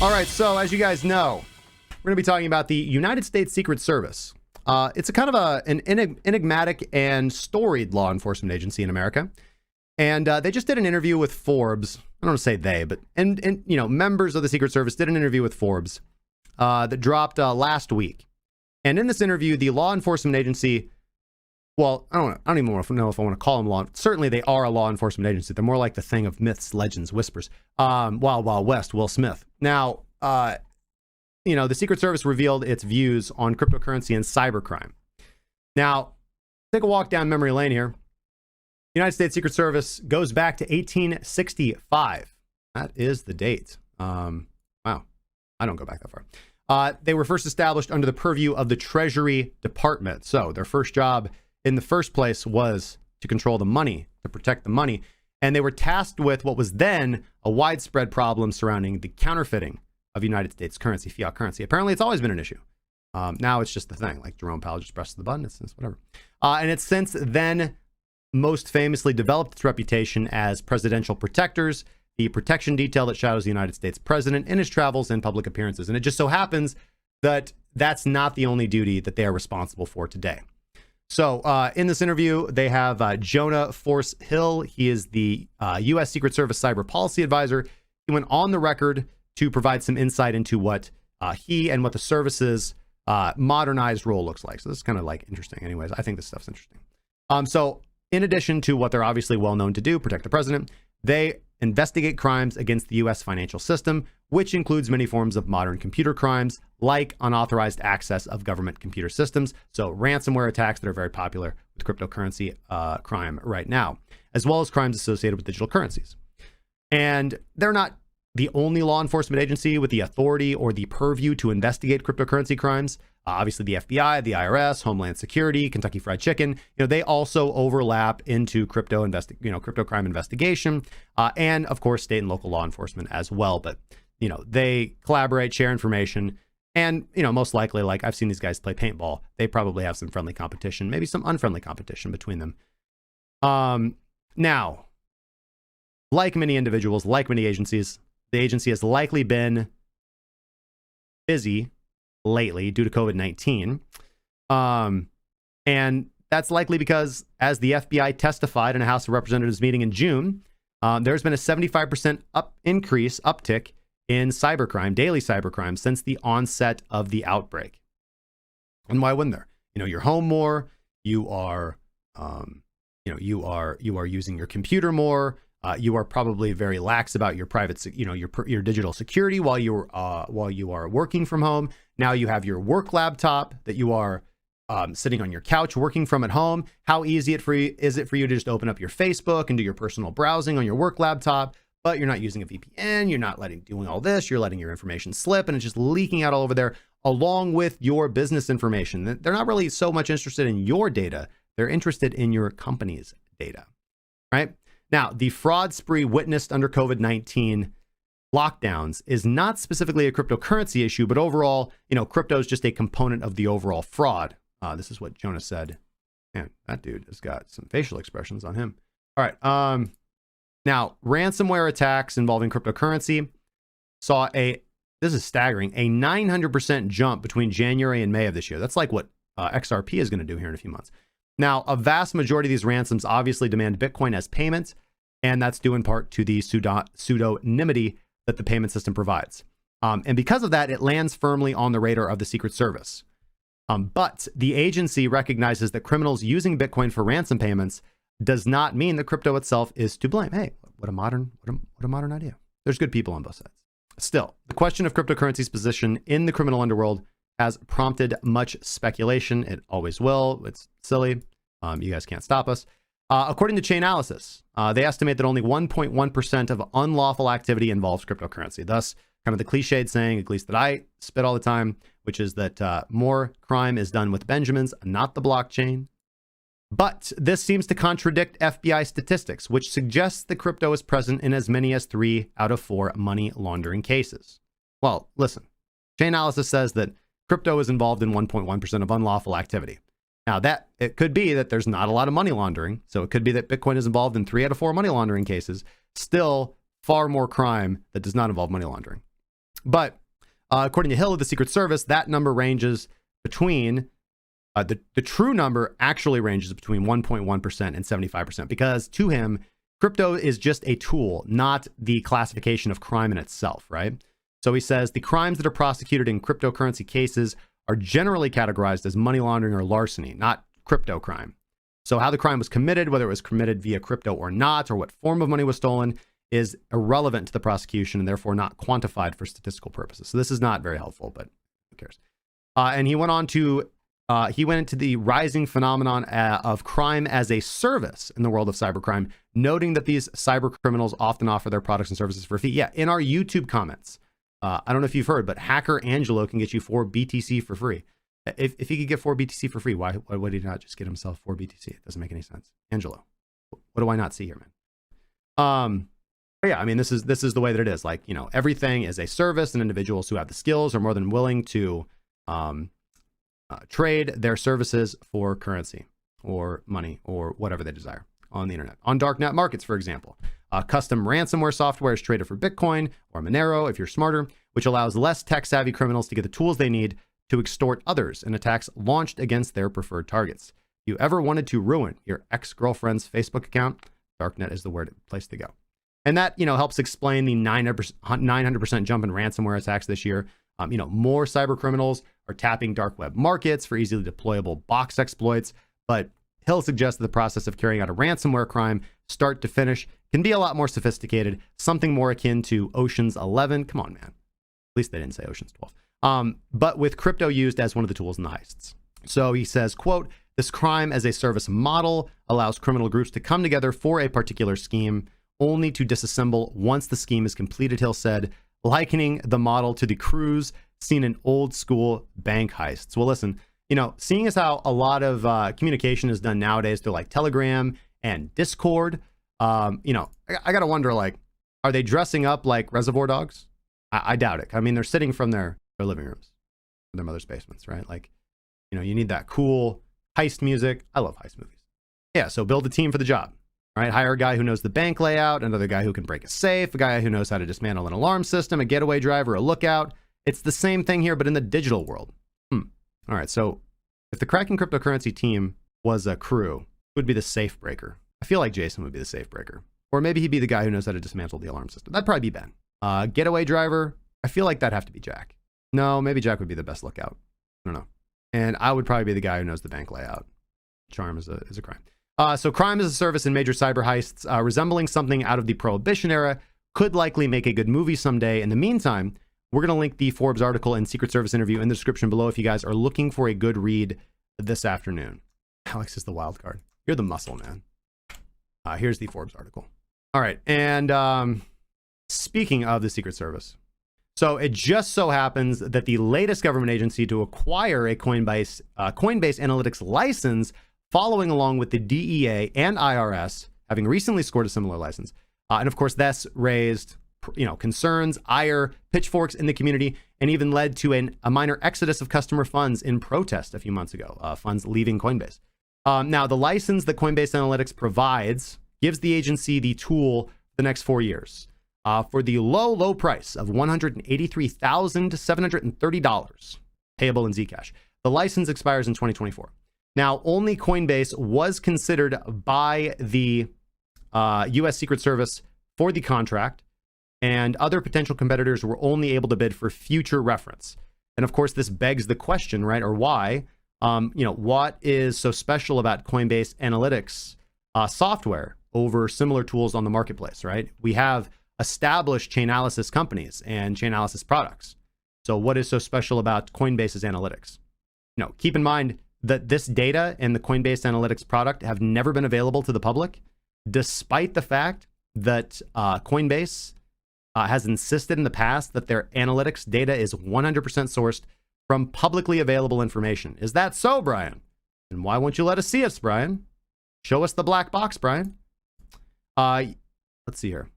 All right, so as you guys know, we're going to be talking about the United States Secret Service. It's a kind of an enigmatic and storied law enforcement agency in America. And they just did an interview with Forbes. I don't want to say they, but and you know, members of the Secret Service did an interview with Forbes that dropped last week. And in this interview, the law enforcement agency, well, I don't even know if I want to call them law. Certainly, they are a law enforcement agency. They're more like the thing of myths, legends, whispers. Wild Wild West, Will Smith. Now, you know, the Secret Service revealed its views on cryptocurrency and cybercrime. Now, take a walk down memory lane here. United States Secret Service goes back to 1865. That is the date. Wow, I don't go back that far. They were first established under the purview of the Treasury Department. So their first job in the first place was to control the money, to protect the money. And they were tasked with what was then a widespread problem surrounding the counterfeiting of United States currency, fiat currency. Apparently, it's always been an issue. Now it's just the thing. Like Jerome Powell just presses the button. It's whatever. And it's since then most famously developed its reputation as presidential protectors, the protection detail that shadows the United States president in his travels and public appearances. And it just so happens that that's not the only duty that they are responsible for today. So in this interview, they have Jonah Force Hill. He is the U.S. Secret Service Cyber Policy Advisor. He went on the record to provide some insight into what he and what the service's modernized role looks like. So this is kind of like interesting. Anyways, I think this stuff's interesting. So in addition to what they're obviously well known to do, protect the president, they investigate crimes against the U.S. financial system, which includes many forms of modern computer crimes, like unauthorized access of government computer systems. So ransomware attacks that are very popular with cryptocurrency crime right now, as well as crimes associated with digital currencies. And they're not the only law enforcement agency with the authority or the purview to investigate cryptocurrency crimes. Obviously, the FBI, the IRS, Homeland Security, Kentucky Fried Chicken, you know, they also overlap into crypto crime investigation, and of course, state and local law enforcement as well. But you know, they collaborate, share information, and you know, most likely, like I've seen these guys play paintball, they probably have some friendly competition, maybe some unfriendly competition between them. Now, like many individuals, like many agencies, the agency has likely been busy lately due to COVID-19. And that's likely because, as the FBI testified in a House of Representatives meeting in June, there's been a 75% uptick in cybercrime, daily cybercrime, since the onset of the outbreak. And why wouldn't there? You know, you're home more, you are using your computer more. You are probably very lax about your private, your digital security while you are working from home. Now you have your work laptop that you are sitting on your couch working from at home. How easy is it for you to just open up your Facebook and do your personal browsing on your work laptop? But you're not using a VPN. You're not doing all this. You're letting your information slip, and it's just leaking out all over there, along with your business information. They're not really so much interested in your data. They're interested in your company's data, right? Now, the fraud spree witnessed under COVID-19 lockdowns is not specifically a cryptocurrency issue, but overall, you know, crypto is just a component of the overall fraud. This is what Jonah said. Man, that dude has got some facial expressions on him. All right. Now, ransomware attacks involving cryptocurrency saw this is staggering, a 900% jump between January and May of this year. That's like what XRP is going to do here in a few months. Now, a vast majority of these ransoms obviously demand Bitcoin as payment, and that's due in part to the pseudonymity that the payment system provides. And because of that, it lands firmly on the radar of the Secret Service. But the agency recognizes that criminals using Bitcoin for ransom payments does not mean that crypto itself is to blame. Hey, what a modern idea. There's good people on both sides. Still, the question of cryptocurrency's position in the criminal underworld has prompted much speculation. It always will. It's silly. You guys can't stop us. According to Chainalysis, they estimate that only 1.1% of unlawful activity involves cryptocurrency. Thus, kind of the cliched saying, at least that I spit all the time, which is that more crime is done with Benjamins, not the blockchain. But this seems to contradict FBI statistics, which suggests that crypto is present in as many as 3 out of 4 money laundering cases. Well, listen, Chainalysis says that crypto is involved in 1.1% of unlawful activity. Now, it could be that there's not a lot of money laundering. So it could be that Bitcoin is involved in 3 out of 4 money laundering cases. Still, far more crime that does not involve money laundering. But according to Hill of the Secret Service, that number ranges between the true number actually ranges between 1.1% and 75%, because to him, crypto is just a tool, not the classification of crime in itself, right? So he says the crimes that are prosecuted in cryptocurrency cases are generally categorized as money laundering or larceny, not crypto crime. So how the crime was committed, whether it was committed via crypto or not, or what form of money was stolen, is irrelevant to the prosecution and therefore not quantified for statistical purposes. So this is not very helpful, but who cares? And he went on to he went into the rising phenomenon of crime as a service in the world of cybercrime, noting that these cyber criminals often offer their products and services for a fee. Yeah, in our YouTube comments, I don't know if you've heard, but Hacker Angelo can get you 4 BTC for free. If he could get 4 BTC for free, why would he not just get himself 4 BTC? It doesn't make any sense. Angelo, what do I not see here, man? Yeah, I mean, this is the way that it is. Like, you know, everything is a service, and individuals who have the skills are more than willing to trade their services for currency or money or whatever they desire on the internet. On darknet markets, for example, custom ransomware software is traded for Bitcoin or Monero if you're smarter, which allows less tech-savvy criminals to get the tools they need to extort others in attacks launched against their preferred targets. If you ever wanted to ruin your ex-girlfriend's Facebook account, darknet is the place to go. And that, you know, helps explain the 900% jump in ransomware attacks this year. You know, more cyber criminals are tapping dark web markets for easily deployable box exploits. But Hill suggests that the process of carrying out a ransomware crime, start to finish, can be a lot more sophisticated, something more akin to Ocean's 11. Come on, man. At least they didn't say Ocean's 12. But with crypto used as one of the tools in the heists. So he says, quote, this crime as a service model allows criminal groups to come together for a particular scheme, only to disassemble once the scheme is completed, Hill said, likening the model to the crews seen in old school bank heists. Well, listen, you know, seeing as how a lot of communication is done nowadays through like Telegram and Discord, you know, I got to wonder, like, are they dressing up like Reservoir Dogs? I doubt it. I mean, they're sitting from their living rooms, their mother's basements, right? Like, you know, you need that cool heist music. I love heist movies. Yeah, so build a team for the job. Right? Hire a guy who knows the bank layout, another guy who can break a safe, a guy who knows how to dismantle an alarm system, a getaway driver, a lookout. It's the same thing here, but in the digital world. All right, so if the Cracking Cryptocurrency team was a crew, who would be the safe breaker? I feel like Jason would be the safe breaker. Or maybe he'd be the guy who knows how to dismantle the alarm system. That'd probably be Ben. Getaway driver, I feel like that'd have to be Jack. No, maybe Jack would be the best lookout. I don't know. And I would probably be the guy who knows the bank layout. Charm is a crime. So crime as a service in major cyber heists, resembling something out of the Prohibition era, could likely make a good movie someday. In the meantime, we're going to link the Forbes article and Secret Service interview in the description below if you guys are looking for a good read this afternoon. Alex is the wild card. You're the muscle, man. Here's the Forbes article. All right. And speaking of the Secret Service, so it just so happens that the latest government agency to acquire a Coinbase Analytics license, following along with the DEA and IRS, having recently scored a similar license. And of course, this raised, you know, concerns, ire, pitchforks in the community, and even led to a minor exodus of customer funds in protest a few months ago, funds leaving Coinbase. Now, the license that Coinbase Analytics provides gives the agency the tool for the next 4 years for the low price of $183,730, payable in Zcash. The license expires in 2024. Now, only Coinbase was considered by the U.S. Secret Service for the contract, and other potential competitors were only able to bid for future reference. And of course, this begs the question, right? Or why, you know, what is so special about Coinbase Analytics software over similar tools on the marketplace, right? We have established Chainalysis companies and Chainalysis products. So what is so special about Coinbase's analytics? You know, keep in mind that this data and the Coinbase Analytics product have never been available to the public, despite the fact that Coinbase has insisted in the past that their analytics data is 100% sourced from publicly available information. Is that so, Brian? And why won't you let us see us, Brian? Show us the black box, Brian. Let's see here.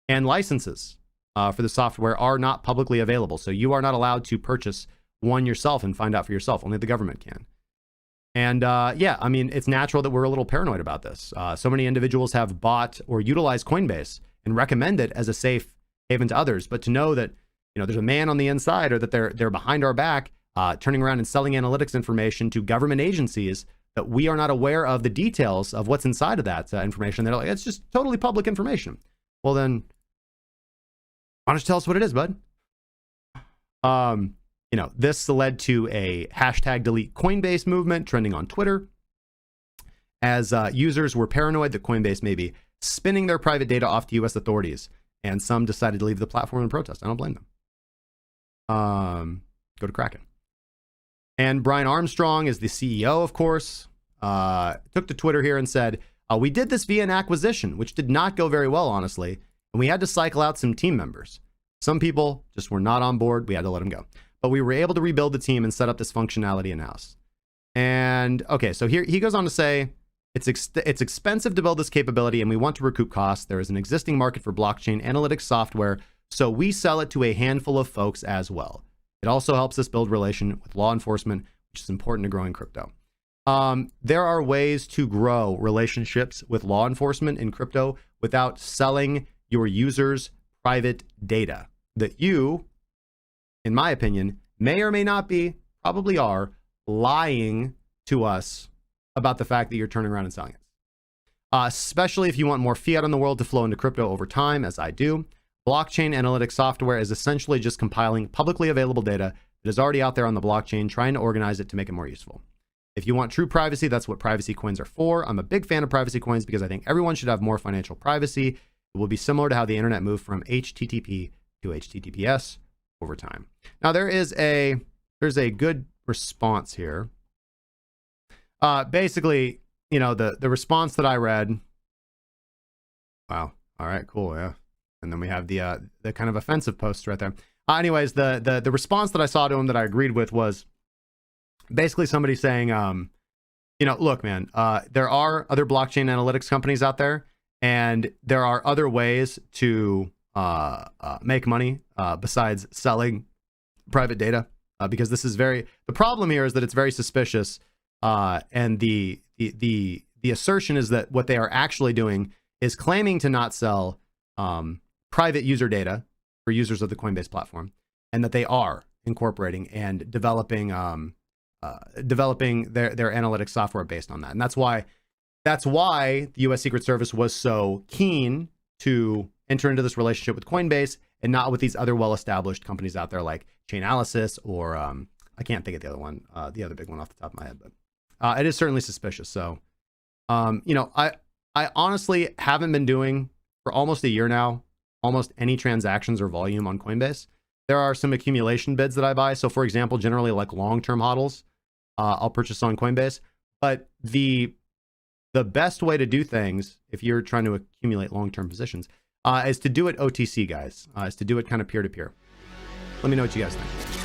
And licenses for the software are not publicly available. So you are not allowed to purchase one yourself and find out for yourself. Only the government can. And yeah, I mean, it's natural that we're a little paranoid about this. So many individuals have bought or utilized Coinbase and recommend it as a safe haven to others. But to know that, there's a man on the inside, or that they're behind our back, turning around and selling analytics information to government agencies that we are not aware of the details of what's inside of that information. They're like, it's just totally public information. Well, then why don't you tell us what it is, bud? This led to a hashtag delete Coinbase movement trending on Twitter, as users were paranoid that Coinbase may be spinning their private data off to U.S. authorities, and some decided to leave the platform in protest. I don't blame them. Go to Kraken. And Brian Armstrong is the CEO, of course, took to Twitter here and said, we did this via an acquisition, which did not go very well, honestly, and we had to cycle out some team members. Some people just were not on board. We had to let them go. But we were able to rebuild the team and set up this functionality in-house. And okay, so here he goes on to say, it's expensive to build this capability, and we want to recoup costs. There is an existing market for blockchain analytics software, so we sell it to a handful of folks as well. It also helps us build relation with law enforcement, which is important to growing crypto. There are ways to grow relationships with law enforcement in crypto without selling your users' private data that you, in my opinion, may or may not be, probably are, lying to us about the fact that you're turning around and selling it. Especially if you want more fiat in the world to flow into crypto over time, as I do. Blockchain analytics software is essentially just compiling publicly available data that is already out there on the blockchain, trying to organize it to make it more useful. If you want true privacy, that's what privacy coins are for. I'm a big fan of privacy coins because I think everyone should have more financial privacy. It will be similar to how the internet moved from HTTP to HTTPS over time. Now there's a good response here. Basically, the response that I read. Wow. All right, cool. Yeah. And then we have the kind of offensive posts right there. Anyways, the response that I saw to him that I agreed with was basically somebody saying, look, man, there are other blockchain analytics companies out there, and there are other ways to make money besides selling private data, because this is the problem here is that it's very suspicious, and the assertion is that what they are actually doing is claiming to not sell private user data for users of the Coinbase platform, and that they are incorporating and developing their analytics software based on that. And that's why the U.S. Secret Service was so keen to enter into this relationship with Coinbase and not with these other well-established companies out there like Chainalysis or I can't think of the other one, the other big one off the top of my head, but it is certainly suspicious. So, I honestly haven't been doing for almost a year now almost any transactions or volume on Coinbase. There are some accumulation bids that I buy. So for example, generally like long-term hodls, I'll purchase on Coinbase. But the best way to do things, if you're trying to accumulate long-term positions, is to do it OTC, guys. Is to do it kind of peer-to-peer. Let me know what you guys think.